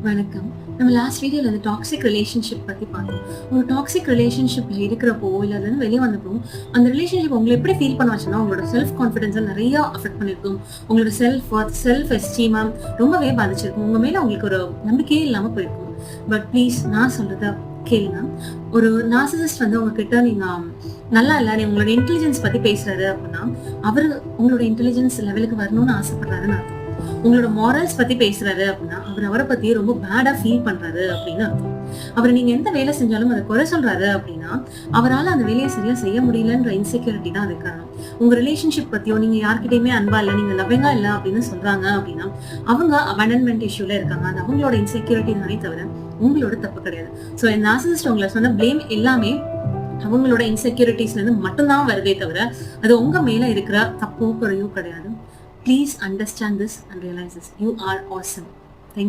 வணக்கம். நம்ம லாஸ்ட் வீடியோல அந்த டாக்ஸிக் ரிலேஷன்ஷிப் பத்தி பார்த்தோம். ஒரு டாக்ஸிக் ரிலேஷன்ஷிப்ல இருக்கிறப்போ, இல்ல அதுலருந்து வெளிய வந்தப்போ, அந்த ரிலேஷன்ஷிப் உங்கள எப்படி ஃபீல் பண்ண வச்சுன்னா, உங்களோட செல்ஃப் கான்ஃபிடன்ஸ நெறைய அஃபெக்ட் பண்ணியிருக்கும். உங்களோட செல்ஃப் வொர்த், செல்ஃப் எஸ்டீம ரொம்பவே பாதிச்சிருக்கும். உங்க மேல உங்களுக்கு ஒரு நம்பிக்கையே இல்லாம போயிருக்கும். பட் ப்ளீஸ் நான் சொல்றத கேளுங்க. ஒரு நார்சிசிஸ்ட் வந்து உங்ககிட்ட நீங்க நல்லா இல்ல, நீ உங்களோட இன்டெலிஜென்ஸ் பத்தி பேசுறாரு அப்படின்னா, அவரு உங்களோட இன்டெலிஜென்ஸ் லெவலுக்கு வரணும்னு ஆசைப்படுறாருன்னு அர்த்தம். உங்களோட மாரல்ஸ் பத்தி பேசுறாரு அப்படின்னா, அவர் அவரை பத்தி ரொம்ப பேடா ஃபீல் பண்றாரு அப்படின்னு அர்த்தம். அவர் நீங்க எந்த வேலை செஞ்சாலும் அதை குறை சொல்றாரு அப்படின்னா, அவரால அந்த வேலையை சரியா செய்ய முடியலன்ற இன்செக்யூரிட்டி தான் அது காரணம். உங்க ரிலேஷன்ஷிப் பத்தியோ, நீங்க யார்கிட்டயுமே அன்பா இல்ல, நீங்க லவ்விங்கா இல்ல அப்படின்னு சொல்றாங்க அப்படின்னா, அவங்க அபண்டன்மெண்ட் இஷ்யூல இருக்காங்க. அது அவங்களோட இன்செக்யூரிட்டி தானே தவிர உங்களோட தப்பு கிடையாது. சோ இந்த நார்சிசிஸ்ட் உங்களை சொன்ன பிளேம் எல்லாமே அவங்களோட இன்செக்யூரிட்டிஸ்ல இருந்து மட்டும்தான் வருதே தவிர அது உங்க மேல இருக்கிற தப்போ குறையோ கிடையாது. Please understand this and realize this. You are awesome.